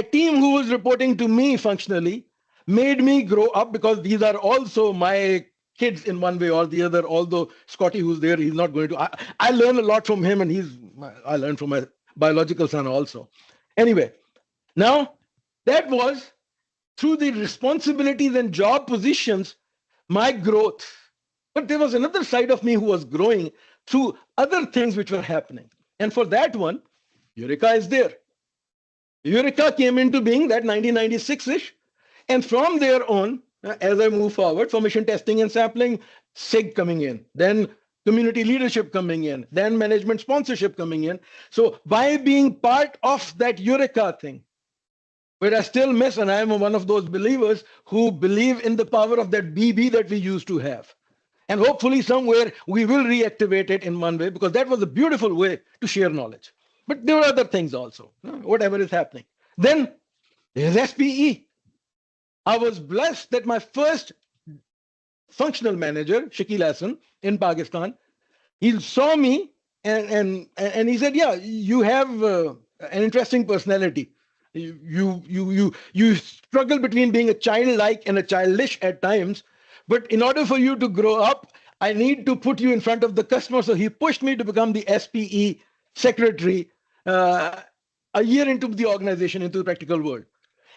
team who was reporting to me functionally made me grow up, because these are also my kids in one way or the other. Although Scotty, who's there, he's not going to. I learn a lot from him, and I learn from my biological son also. Anyway, now that was through the responsibilities and job positions, my growth. But there was another side of me who was growing through other things which were happening. And for that one, Eureka is there. Eureka came into being that 1996-ish. And from there on, as I move forward, formation testing and sampling, SIG coming in, then community leadership coming in, then management sponsorship coming in. So by being part of that Eureka thing, where I still miss, and I am one of those believers who believe in the power of that BB that we used to have. And hopefully somewhere we will reactivate it in one way, because that was a beautiful way to share knowledge. But there are other things also, whatever is happening. Then there's SPE. I was blessed that my first functional manager, Shakil Hassan in Pakistan, he saw me and he said, yeah, you have an interesting personality. You struggle between being a childlike and a childish at times, but in order for you to grow up, I need to put you in front of the customer. So he pushed me to become the SPE secretary a year into the organization, into the practical world.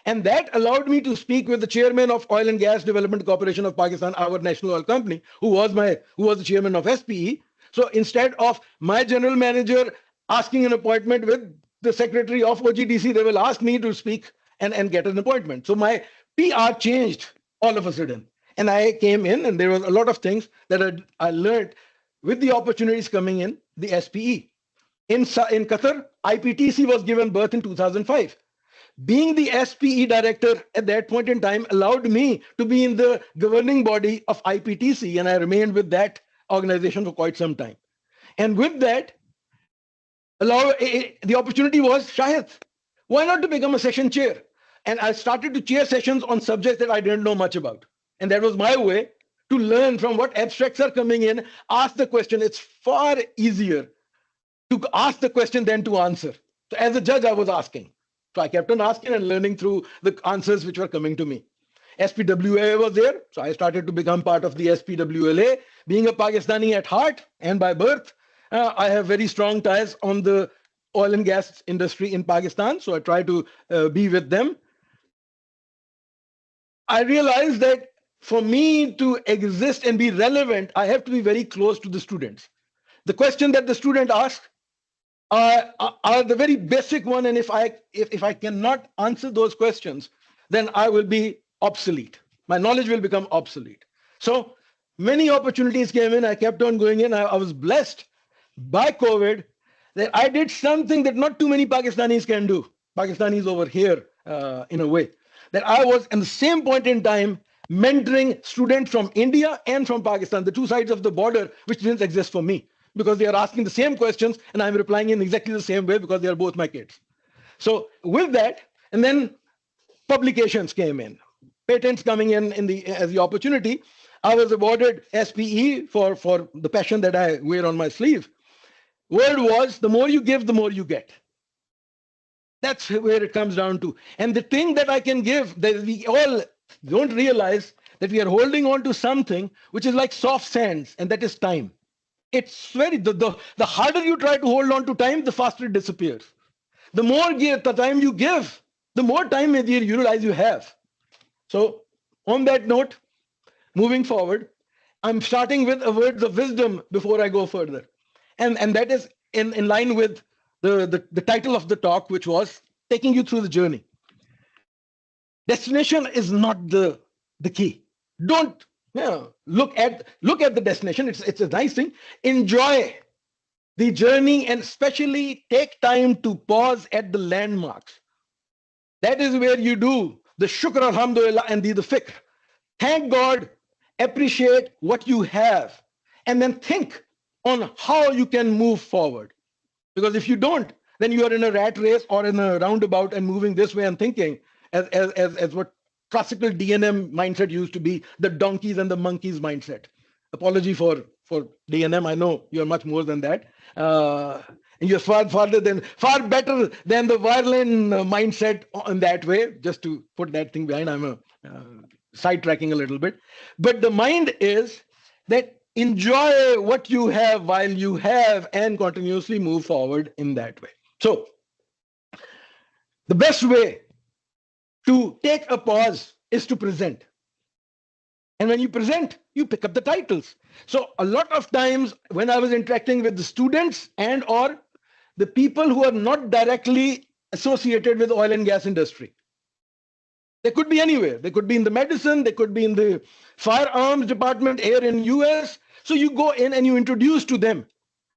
And that allowed me to speak with the chairman of Oil and Gas Development Corporation of Pakistan, our national oil company, who was the chairman of SPE. So instead of my general manager asking an appointment with the secretary of OGDC, they will ask me to speak and get an appointment. So my PR changed all of a sudden. And I came in, and there was a lot of things that I learned with the opportunities coming in the SPE. In Qatar, IPTC was given birth in 2005. Being the SPE director at that point in time allowed me to be in the governing body of IPTC, and I remained with that organization for quite some time. And with that, the opportunity was, Shahid, why not to become a session chair? And I started to chair sessions on subjects that I didn't know much about. And that was my way to learn from what abstracts are coming in, ask the question. It's far easier to ask the question than to answer. So as a judge, I was asking. So I kept on asking and learning through the answers which were coming to me. SPWA was there. So I started to become part of the SPWLA. Being a Pakistani at heart and by birth, I have very strong ties on the oil and gas industry in Pakistan. So I try to be with them. I realized that for me to exist and be relevant, I have to be very close to the students. The question that the student asks are the very basic one, and if I cannot answer those questions, then I will be obsolete. My knowledge will become obsolete. So many opportunities came in. I kept on going in. I was blessed by COVID that I did something that not too many Pakistanis can do. Pakistanis over here, in a way, that I was at the same point in time mentoring students from India and from Pakistan, the two sides of the border, which didn't exist for me, because they are asking the same questions and I'm replying in exactly the same way because they are both my kids. So with that, and then publications came in, patents coming in as the opportunity. I was awarded SPE for the passion that I wear on my sleeve. Word was, the more you give, the more you get. That's where it comes down to. And the thing that I can give, that we all don't realize, that we are holding on to something which is like soft sands, and that is time. It's very, the harder you try to hold on to time, the faster it disappears. The more the time you give, the more time you realize you have. So on that note, moving forward, I'm starting with words of wisdom before I go further. And that is in line with the title of the talk, which was taking you through the journey. Destination is not the key. Don't look at the destination. It's a nice thing. Enjoy the journey, and especially take time to pause at the landmarks. That is where you do the shukr, alhamdulillah, and the fikr. Thank God, appreciate what you have, and then think on how you can move forward. Because if you don't, then you are in a rat race or in a roundabout and moving this way and thinking as what classical DNM mindset used to be, the donkeys and the monkeys mindset. Apology for DNM. I know you're much more than that. And you're far better than the violin mindset in that way. Just to put that thing behind, I'm sidetracking a little bit. But the mind is that enjoy what you have while you have and continuously move forward in that way. So the best way to take a pause is to present. And when you present, you pick up the titles. So a lot of times when I was interacting with the students and or the people who are not directly associated with oil and gas industry, they could be anywhere. They could be in the medicine, they could be in the firearms department here in US. So you go in and you introduce to them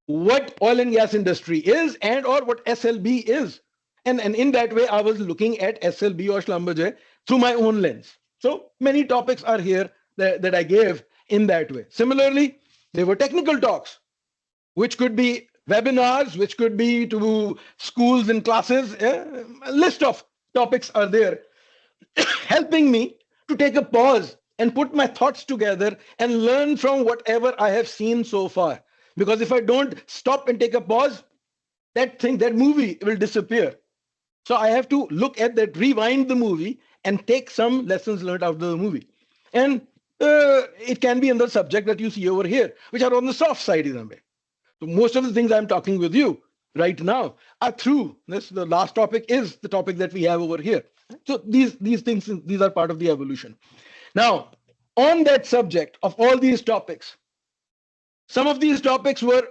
what oil and gas industry is and or what SLB is. And in that way, I was looking at SLB or Schlumberger through my own lens. So many topics are here that I gave in that way. Similarly, there were technical talks, which could be webinars, which could be to schools and classes. A list of topics are there, helping me to take a pause and put my thoughts together and learn from whatever I have seen so far. Because if I don't stop and take a pause, that movie will disappear. So I have to look at that, rewind the movie and take some lessons learned out of the movie. And it can be in the subject that you see over here, which are on the soft side in a way. So most of the things I'm talking with you right now are through this. The last topic is the topic that we have over here. So these things, these are part of the evolution. Now, on that subject of all these topics, some of these topics were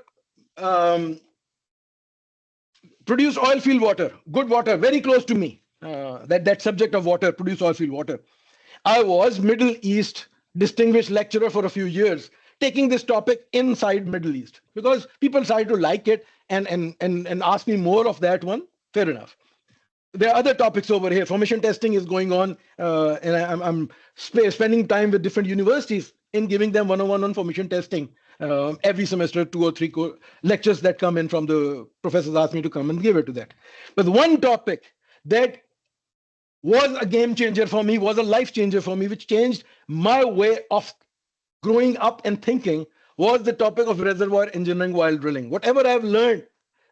produce oil field water, good water, very close to me. That subject of water, produce oil field water. I was Middle East distinguished lecturer for a few years, taking this topic inside Middle East because people started to like it and ask me more of that one. Fair enough. There are other topics over here. Formation testing is going on, and I'm spending time with different universities in giving them one-on-one on formation testing. Every semester, 2 or 3 lectures that come in from the professors ask me to come and give it to that. But one topic that was a game changer for me, was a life changer for me, which changed my way of growing up and thinking, was the topic of reservoir engineering while drilling. Whatever I've learned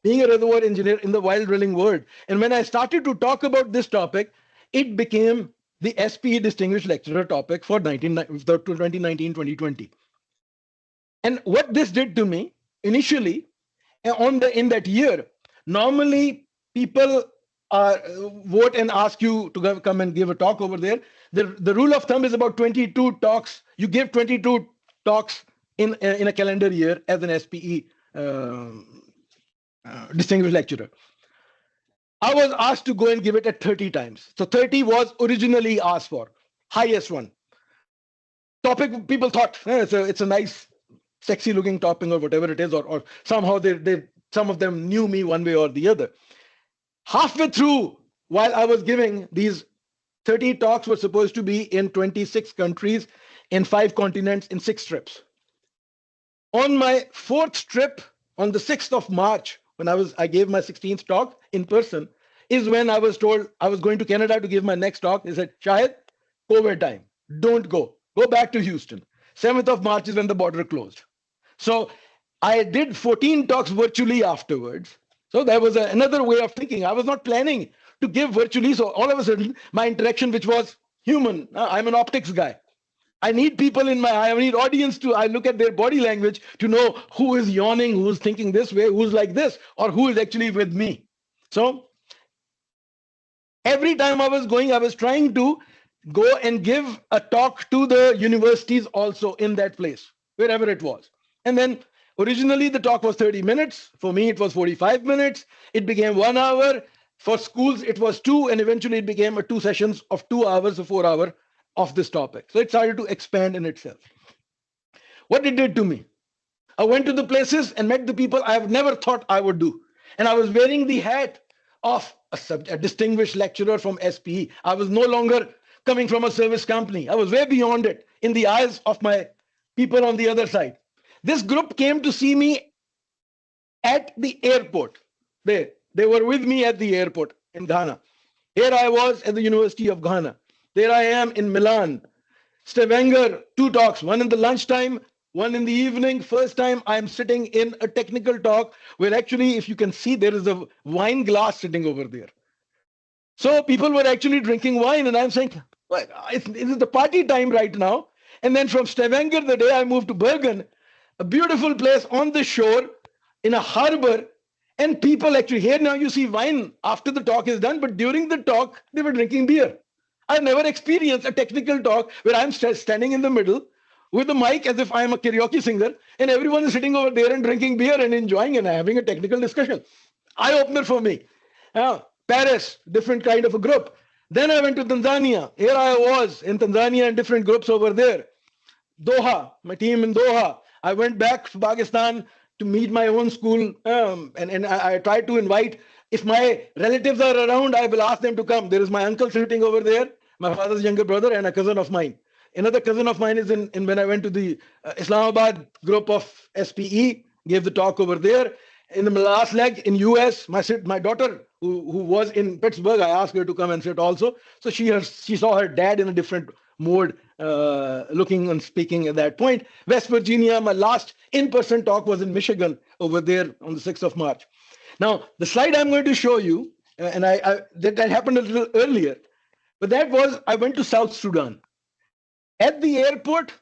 being a reservoir engineer in the while drilling world. And when I started to talk about this topic, it became the SPE Distinguished Lecturer topic for 2019-2020. And what this did to me initially, in that year, normally people vote and ask you to come and give a talk over there. The rule of thumb is about 22 talks. You give 22 talks in a calendar year as an SPE distinguished lecturer. I was asked to go and give it at 30 times. So 30 was originally asked for, highest one. Topic people thought it's a nice, sexy looking topic or whatever it is, or somehow some of them knew me one way or the other. Halfway through, while I was giving these 30 talks, were supposed to be in 26 countries, in 5 continents, in 6 trips. On my 4th trip, on the 6th of March, when I gave my 16th talk in person, is when I was told I was going to Canada to give my next talk. They said, Shahid, COVID time, don't go. Go back to Houston. 7th of March is when the border closed. So I did 14 talks virtually afterwards. So there was another way of thinking. I was not planning to give virtually. So all of a sudden, my interaction, which was human, I'm an optics guy. I need people in I need audience I look at their body language to know who is yawning, who's thinking this way, who's like this, or who is actually with me. So every time I was going, I was trying to go and give a talk to the universities also in that place, wherever it was. And then originally the talk was 30 minutes. For me, it was 45 minutes. It became 1 hour. For schools, it was 2, and eventually it became 2 sessions of 2 hours or 4 hours of this topic. So it started to expand in itself. What it did to me, I went to the places and met the people I have never thought I would do. And I was wearing the hat of a distinguished lecturer from SPE. I was no longer coming from a service company. I was way beyond it in the eyes of my people on the other side. This group came to see me at the airport. They were with me at the airport in Ghana. Here I was at the University of Ghana. There I am in Milan. Stavanger, 2 talks, one in the lunchtime, 1 in the evening, first time I'm sitting in a technical talk where actually, if you can see, there is a wine glass sitting over there. So people were actually drinking wine, and I'm saying, well, it's the party time right now. And then from Stavanger, the day I moved to Bergen, a beautiful place on the shore in a harbor, and people actually, here now you see wine after the talk is done, but during the talk, they were drinking beer. I've never experienced a technical talk where I'm standing in the middle with the mic as if I'm a karaoke singer, and everyone is sitting over there and drinking beer and enjoying and having a technical discussion. Eye opener for me. Paris, different kind of a group. Then I went to Tanzania. Here I was in Tanzania and different groups over there. Doha, my team in Doha. I went back to Pakistan to meet my own school, and I tried to invite. If my relatives are around, I will ask them to come. There is my uncle sitting over there, my father's younger brother, and a cousin of mine. Another cousin of mine is in when I went to the Islamabad group of SPE, gave the talk over there. In the last leg in US, my daughter who was in Pittsburgh, I asked her to come and sit also. So she saw her dad in a different mode, looking and speaking at that point. West Virginia, my last in-person talk was in Michigan over there on the 6th of March. Now, the slide I'm going to show you, and that happened a little earlier, but that was I went to South Sudan. At the airport,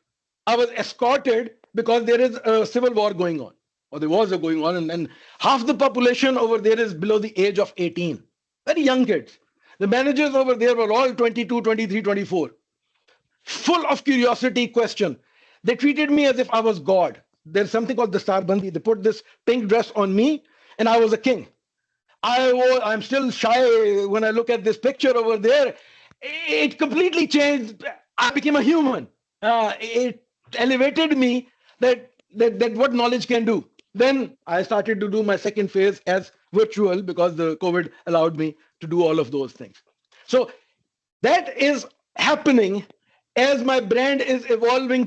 I was escorted because there is a civil war going on, or there was a going on, and half the population over there is below the age of 18. Very young kids. The managers over there were all 22, 23, 24. Full of curiosity question. They treated me as if I was God. There's something called the Starbandi. They put this pink dress on me, and I was a king. I'm still shy when I look at this picture over there. It completely changed. I became a human. It elevated me that what knowledge can do. Then I started to do my second phase as virtual because the COVID allowed me to do all of those things. So that is happening as my brand is evolving